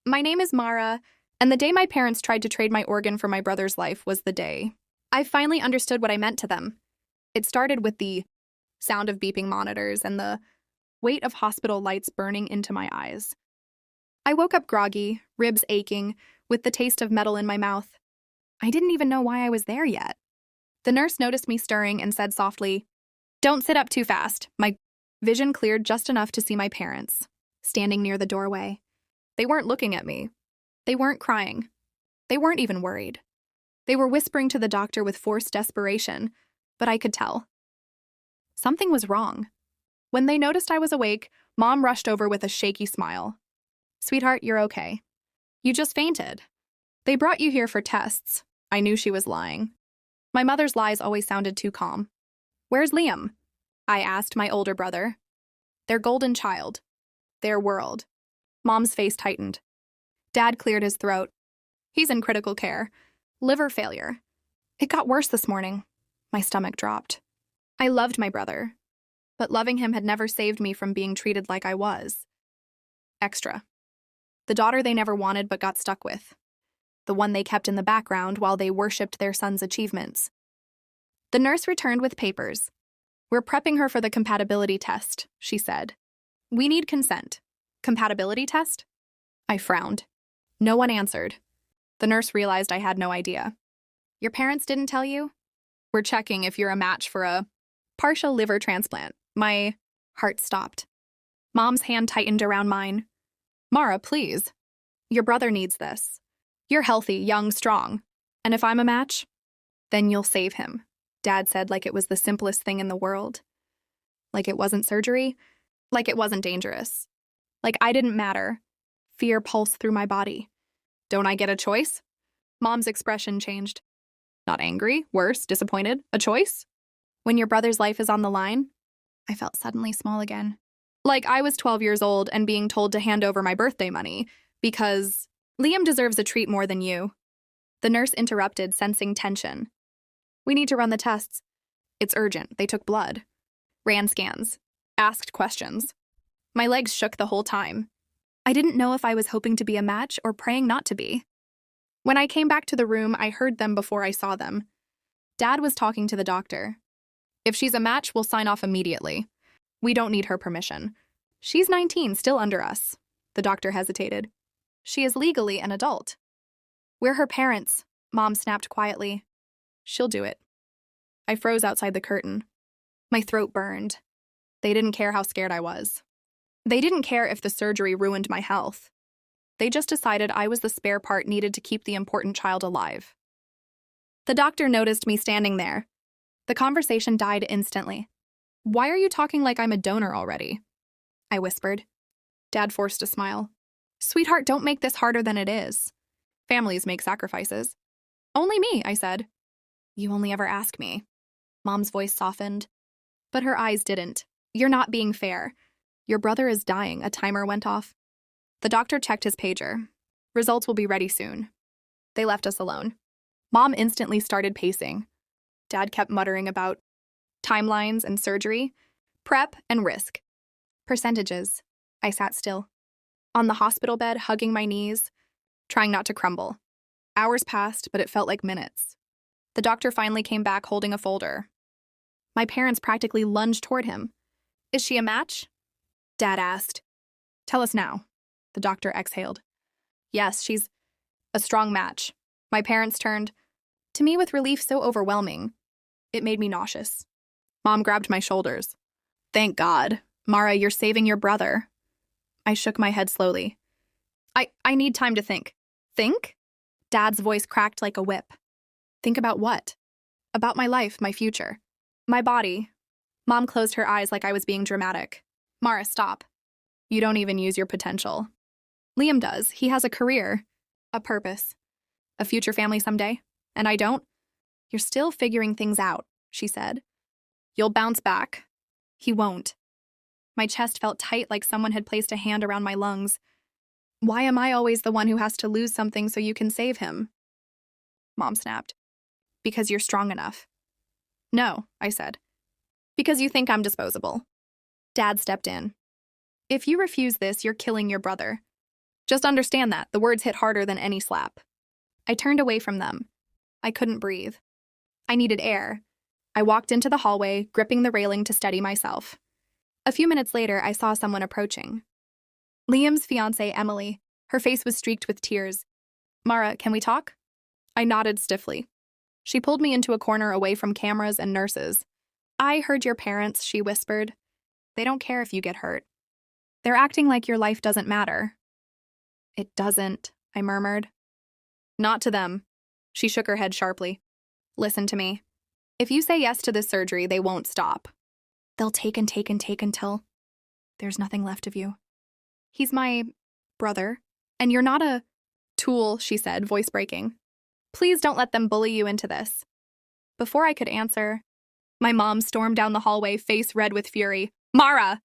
My name is Mara, and the day my parents tried to trade my organ for my brother's life was the day I finally understood what I meant to them. It started with the sound of beeping monitors and the weight of hospital lights burning into my eyes. I woke up groggy, ribs aching, with the taste of metal in my mouth. I didn't even know why I was there yet. The nurse noticed me stirring and said softly, "Don't sit up too fast." My vision cleared just enough to see my parents, standing near the doorway. They weren't looking at me. They weren't crying. They weren't even worried. They were whispering to the doctor with forced desperation, but I could tell. Something was wrong. When they noticed I was awake, Mom rushed over with a shaky smile. "Sweetheart, you're okay. You just fainted. They brought you here for tests." I knew she was lying. My mother's lies always sounded too calm. "Where's Liam?" I asked my older brother. Their golden child. Their world. Mom's face tightened. Dad cleared his throat. "He's in critical care. Liver failure. It got worse this morning." My stomach dropped. I loved my brother, but loving him had never saved me from being treated like I was. Extra. The daughter they never wanted but got stuck with. The one they kept in the background while they worshipped their son's achievements. The nurse returned with papers. "We're prepping her for the compatibility test," she said. "We need consent." "Compatibility test?" I frowned. No one answered. The nurse realized I had no idea. "Your parents didn't tell you? We're checking if you're a match for a partial liver transplant." My heart stopped. Mom's hand tightened around mine. "Mara, please. Your brother needs this. You're healthy, young, strong. And if I'm a match, then you'll save him," Dad said like it was the simplest thing in the world. Like it wasn't surgery. Like it wasn't dangerous. Like I didn't matter. Fear pulsed through my body. "Don't I get a choice?" Mom's expression changed. Not angry, worse, disappointed. "A choice? When your brother's life is on the line?" I felt suddenly small again. Like I was 12 years old and being told to hand over my birthday money because Liam deserves a treat more than you. The nurse interrupted, sensing tension. "We need to run the tests. It's urgent. They took blood. Ran scans. Asked questions." My legs shook the whole time. I didn't know if I was hoping to be a match or praying not to be. When I came back to the room, I heard them before I saw them. Dad was talking to the doctor. "If she's a match, we'll sign off immediately. We don't need her permission. She's 19, still under us." The doctor hesitated. "She is legally an adult." "We're her parents," Mom snapped quietly. "She'll do it." I froze outside the curtain. My throat burned. They didn't care how scared I was. They didn't care if the surgery ruined my health. They just decided I was the spare part needed to keep the important child alive. The doctor noticed me standing there. The conversation died instantly. "Why are you talking like I'm a donor already?" I whispered. Dad forced a smile. "Sweetheart, don't make this harder than it is. Families make sacrifices." "Only me," I said. "You only ever ask me." Mom's voice softened, but her eyes didn't. "You're not being fair. Your brother is dying," a timer went off. The doctor checked his pager. "Results will be ready soon." They left us alone. Mom instantly started pacing. Dad kept muttering about timelines and surgery, prep and risk. Percentages. I sat still. On the hospital bed, hugging my knees, trying not to crumble. Hours passed, but it felt like minutes. The doctor finally came back holding a folder. My parents practically lunged toward him. "Is she a match?" Dad asked. "Tell us now." The doctor exhaled. "Yes, she's a strong match." My parents turned to me with relief so overwhelming. It made me nauseous. Mom grabbed my shoulders. "Thank God. Mara, you're saving your brother." I shook my head slowly. I need time to think." "Think?" Dad's voice cracked like a whip. "Think about what?" "About my life, my future. My body." Mom closed her eyes like I was being dramatic. "Mara, stop. You don't even use your potential. Liam does. He has a career, a purpose, a future family someday. And I don't." "You're still figuring things out," she said. "You'll bounce back." "He won't." My chest felt tight like someone had placed a hand around my lungs. "Why am I always the one who has to lose something so you can save him?" Mom snapped. "Because you're strong enough." "No," I said. "Because you think I'm disposable." Dad stepped in. "If you refuse this, you're killing your brother. Just understand that. The words hit harder than any slap. I turned away from them. I couldn't breathe. I needed air. I walked into the hallway, gripping the railing to steady myself. A few minutes later, I saw someone approaching. Liam's fiancée, Emily. Her face was streaked with tears. Mara, can we talk? I nodded stiffly. She pulled me into a corner away from cameras and nurses. I heard your parents, she whispered. They don't care if you get hurt. They're acting like your life doesn't matter. It doesn't, I murmured. Not to them. She shook her head sharply. Listen to me. If you say yes to this surgery, they won't stop. They'll take and take and take until there's nothing left of you. He's my brother, and you're not a tool, she said, voice breaking. Please don't let them bully you into this. Before I could answer, my mom stormed down the hallway, face red with fury. Mara!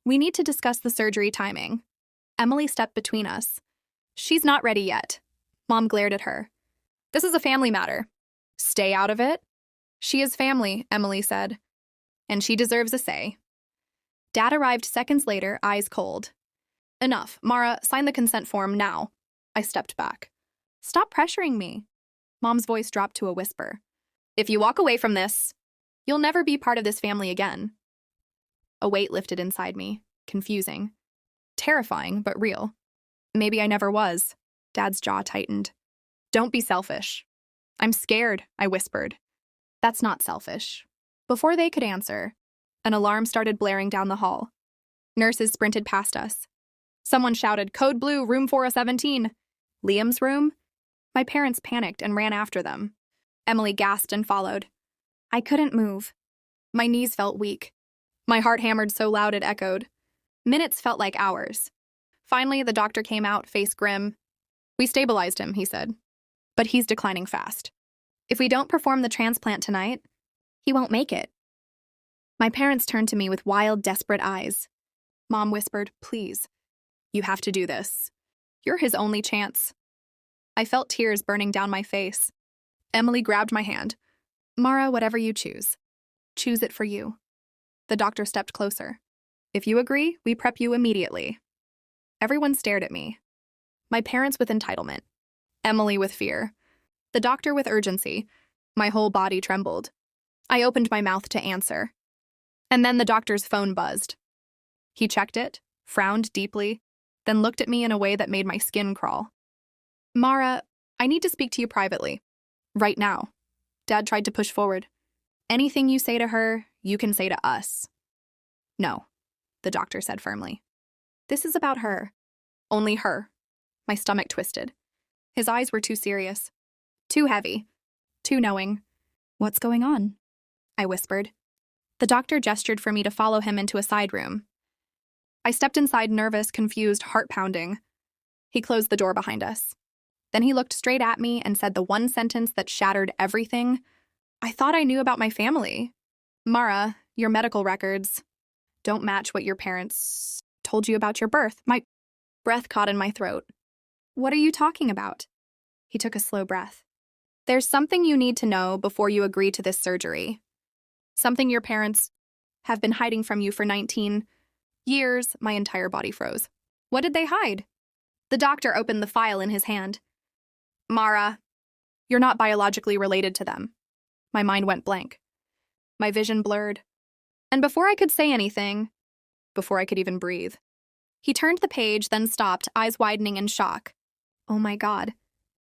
We need to discuss the surgery timing. Emily stepped between us. She's not ready yet. Mom glared at her. This is a family matter. Stay out of it. She is family, Emily said. And she deserves a say. Dad arrived seconds later, eyes cold. Enough. Mara, sign the consent form now. I stepped back. Stop pressuring me. Mom's voice dropped to a whisper. If you walk away from this, you'll never be part of this family again. A weight lifted inside me, confusing. Terrifying, but real. Maybe I never was. Dad's jaw tightened. Don't be selfish. I'm scared, I whispered. That's not selfish. Before they could answer, an alarm started blaring down the hall. Nurses sprinted past us. Someone shouted, Code Blue, room 417. Liam's room? My parents panicked and ran after them. Emily gasped and followed. I couldn't move. My knees felt weak. My heart hammered so loud it echoed. Minutes felt like hours. Finally, the doctor came out, face grim. We stabilized him, he said. But he's declining fast. If we don't perform the transplant tonight, he won't make it. My parents turned to me with wild, desperate eyes. Mom whispered, Please, you have to do this. You're his only chance. I felt tears burning down my face. Emily grabbed my hand. Mara, whatever you choose. Choose it for you. The doctor stepped closer. If you agree, we prep you immediately. Everyone stared at me. My parents with entitlement. Emily with fear. The doctor with urgency. My whole body trembled. I opened my mouth to answer. And then the doctor's phone buzzed. He checked it, frowned deeply, then looked at me in a way that made my skin crawl. Mara, I need to speak to you privately. Right now. Dad tried to push forward. Anything you say to her, you can say to us. No, the doctor said firmly. This is about her. Only her. My stomach twisted. His eyes were too serious. Too heavy. Too knowing. What's going on? I whispered. The doctor gestured for me to follow him into a side room. I stepped inside, nervous, confused, heart pounding. He closed the door behind us. Then he looked straight at me and said the one sentence that shattered everything. I thought I knew about my family. Mara, your medical records don't match what your parents told you about your birth. My breath caught in my throat. What are you talking about? He took a slow breath. There's something you need to know before you agree to this surgery. Something your parents have been hiding from you for 19 years. My entire body froze. What did they hide? The doctor opened the file in his hand. Mara, you're not biologically related to them. My mind went blank. My vision blurred. And before I could say anything, before I could even breathe, he turned the page, then stopped, eyes widening in shock. Oh my God,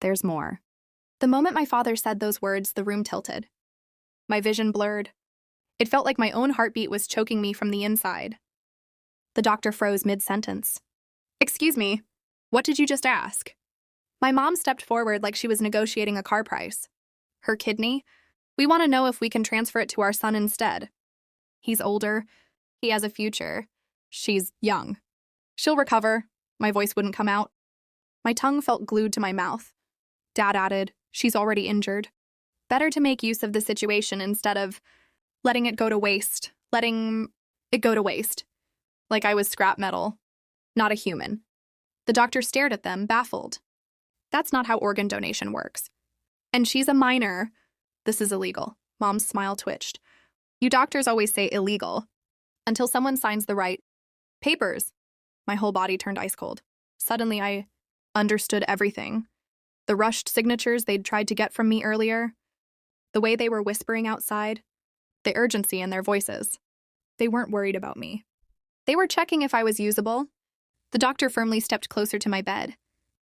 there's more. The moment my father said those words, the room tilted. My vision blurred. It felt like my own heartbeat was choking me from the inside. The doctor froze mid-sentence. Excuse me, what did you just ask? My mom stepped forward like she was negotiating a car price. Her kidney? We want to know if we can transfer it to our son instead. He's older. He has a future. She's young. She'll recover. My voice wouldn't come out. My tongue felt glued to my mouth. Dad added, she's already injured. Better to make use of the situation instead of letting it go to waste. Letting it go to waste. Like I was scrap metal. Not a human. The doctor stared at them, baffled. That's not how organ donation works. And she's a minor. This is illegal. Mom's smile twitched. You doctors always say illegal. Until someone signs the right papers. My whole body turned ice cold. Suddenly, I understood everything. The rushed signatures they'd tried to get from me earlier, the way they were whispering outside, the urgency in their voices. They weren't worried about me. They were checking if I was usable. The doctor firmly stepped closer to my bed.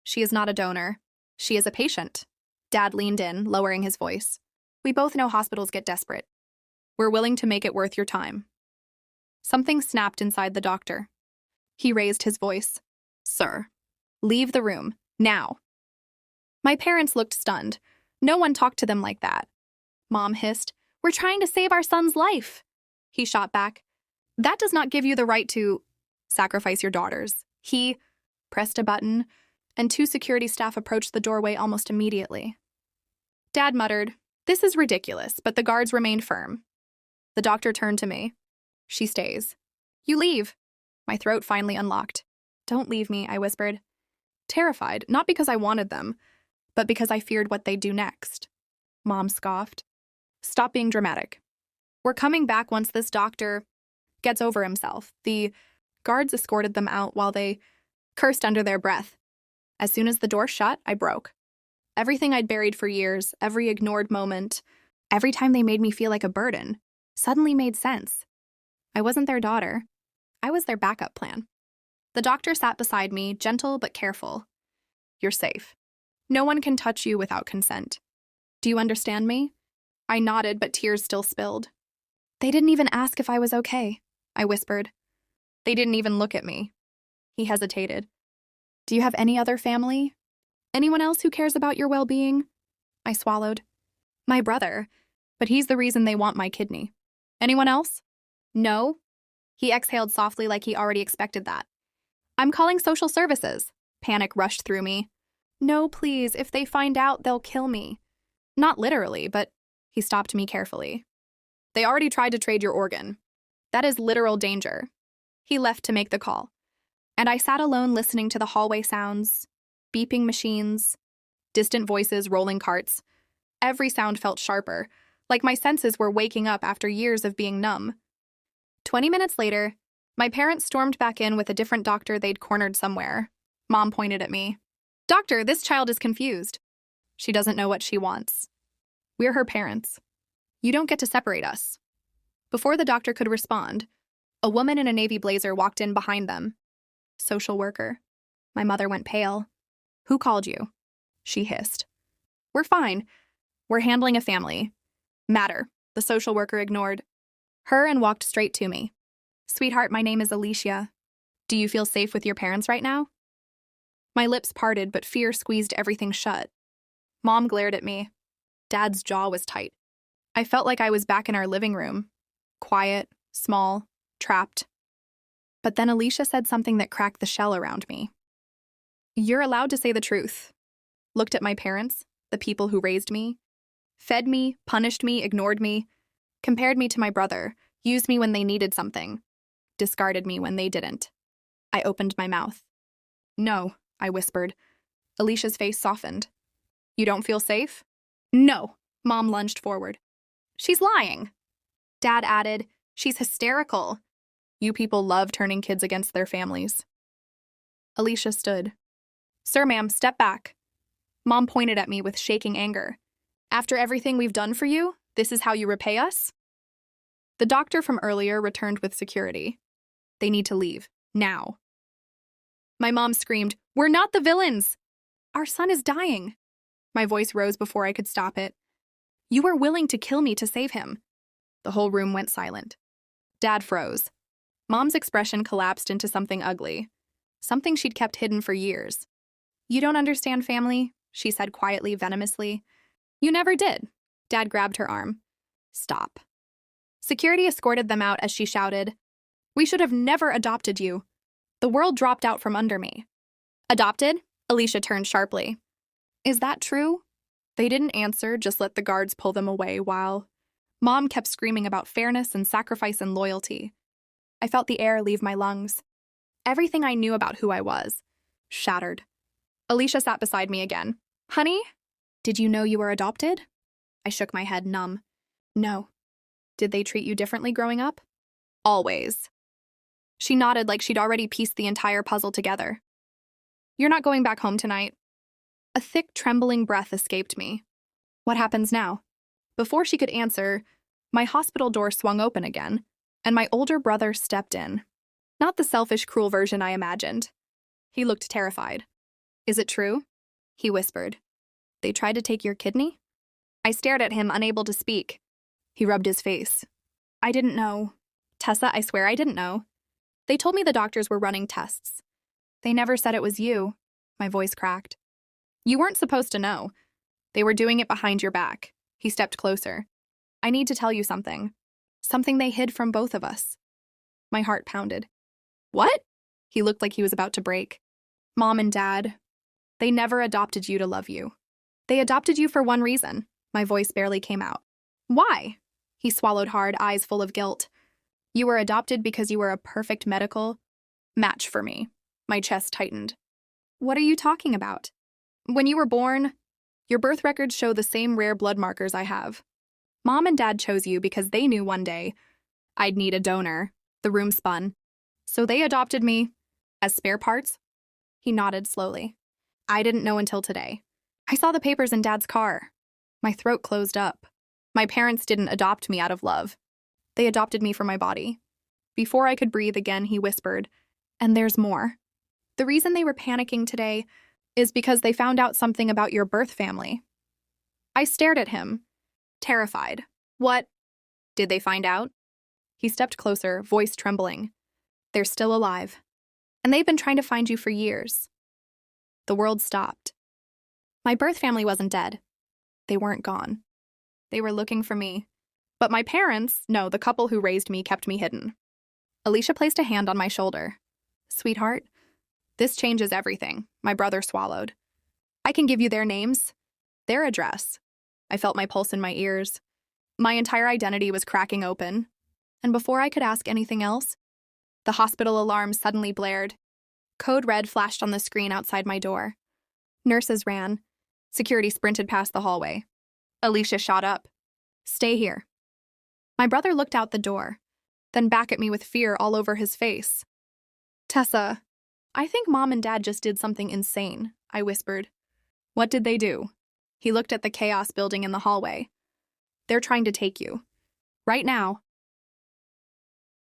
She is not a donor. She is a patient. Dad leaned in, lowering his voice. We both know hospitals get desperate. We're willing to make it worth your time. Something snapped inside the doctor. He raised his voice. Sir, leave the room, now. My parents looked stunned. No one talked to them like that. Mom hissed, We're trying to save our son's life. He shot back. That does not give you the right to sacrifice your daughters. He pressed a button, and 2 security staff approached the doorway almost immediately. Dad muttered, This is ridiculous, but the guards remained firm. The doctor turned to me. She stays. You leave. My throat finally unlocked. Don't leave me, I whispered. Terrified, not because I wanted them, but because I feared what they'd do next. Mom scoffed. Stop being dramatic. We're coming back once this doctor gets over himself. The guards escorted them out while they cursed under their breath. As soon as the door shut, I broke. Everything I'd buried for years, every ignored moment, every time they made me feel like a burden, suddenly made sense. I wasn't their daughter. I was their backup plan. The doctor sat beside me, gentle but careful. You're safe. No one can touch you without consent. Do you understand me? I nodded, but tears still spilled. They didn't even ask if I was okay, I whispered. They didn't even look at me. He hesitated. Do you have any other family? Anyone else who cares about your well-being? I swallowed. My brother, but he's the reason they want my kidney. Anyone else? No. He exhaled softly like he already expected that. I'm calling social services. Panic rushed through me. No, please, if they find out, they'll kill me. Not literally, but he stopped me carefully. They already tried to trade your organ. That is literal danger. He left to make the call. And I sat alone listening to the hallway sounds, beeping machines, distant voices, rolling carts. Every sound felt sharper, like my senses were waking up after years of being numb. 20 minutes later, my parents stormed back in with a different doctor they'd cornered somewhere. Mom pointed at me. Doctor, this child is confused. She doesn't know what she wants. We're her parents. You don't get to separate us. Before the doctor could respond, a woman in a navy blazer walked in behind them. Social worker. My mother went pale. Who called you? She hissed. We're fine. We're handling a family matter. The social worker ignored her and walked straight to me. Sweetheart, my name is Alicia. Do you feel safe with your parents right now? My lips parted, but fear squeezed everything shut. Mom glared at me. Dad's jaw was tight. I felt like I was back in our living room. Quiet, small, trapped. But then Alicia said something that cracked the shell around me. You're allowed to say the truth. Looked at my parents, the people who raised me, fed me, punished me, ignored me, compared me to my brother, used me when they needed something, discarded me when they didn't. I opened my mouth. No, I whispered. Alicia's face softened. You don't feel safe? No, Mom lunged forward. She's lying. Dad added, she's hysterical. You people love turning kids against their families. Alicia stood. Sir, ma'am, step back. Mom pointed at me with shaking anger. After everything we've done for you, this is how you repay us? The doctor from earlier returned with security. They need to leave, now. My mom screamed, We're not the villains! Our son is dying. My voice rose before I could stop it. You were willing to kill me to save him. The whole room went silent. Dad froze. Mom's expression collapsed into something ugly, something she'd kept hidden for years. You don't understand family, she said quietly, venomously. You never did. Dad grabbed her arm. Stop. Security escorted them out as she shouted, We should have never adopted you. The world dropped out from under me. Adopted? Alicia turned sharply. Is that true? They didn't answer, just let the guards pull them away while Mom kept screaming about fairness and sacrifice and loyalty. I felt the air leave my lungs. Everything I knew about who I was shattered. Alicia sat beside me again. Honey, did you know you were adopted? I shook my head, numb. No. Did they treat you differently growing up? Always. She nodded like she'd already pieced the entire puzzle together. You're not going back home tonight. A thick, trembling breath escaped me. What happens now? Before she could answer, my hospital door swung open again, and my older brother stepped in. Not the selfish, cruel version I imagined. He looked terrified. Is it true? He whispered. They tried to take your kidney? I stared at him, unable to speak. He rubbed his face. I didn't know. Tessa, I swear I didn't know. They told me the doctors were running tests. They never said it was you. My voice cracked. You weren't supposed to know. They were doing it behind your back. He stepped closer. I need to tell you something. Something they hid from both of us. My heart pounded. What? He looked like he was about to break. Mom and Dad, they never adopted you to love you. They adopted you for one reason. My voice barely came out. Why? He swallowed hard, eyes full of guilt. You were adopted because you were a perfect medical match for me. My chest tightened. What are you talking about? When you were born, your birth records show the same rare blood markers I have. Mom and Dad chose you because they knew one day I'd need a donor. The room spun. So they adopted me as spare parts? He nodded slowly. I didn't know until today. I saw the papers in Dad's car. My throat closed up. My parents didn't adopt me out of love. They adopted me for my body. Before I could breathe again, he whispered, and there's more. The reason they were panicking today is because they found out something about your birth family. I stared at him, terrified. What? Did they find out? He stepped closer, voice trembling. They're still alive. And they've been trying to find you for years. The world stopped. My birth family wasn't dead. They weren't gone. They were looking for me. But my parents, no, the couple who raised me, kept me hidden. Alicia placed a hand on my shoulder. Sweetheart, this changes everything, my brother swallowed. I can give you their names, their address. I felt my pulse in my ears. My entire identity was cracking open. And before I could ask anything else, the hospital alarm suddenly blared. Code red flashed on the screen outside my door. Nurses ran. Security sprinted past the hallway. Alicia shot up. Stay here. My brother looked out the door, then back at me with fear all over his face. Tessa, I think Mom and Dad just did something insane, I whispered. What did they do? He looked at the chaos building in the hallway. They're trying to take you. Right now.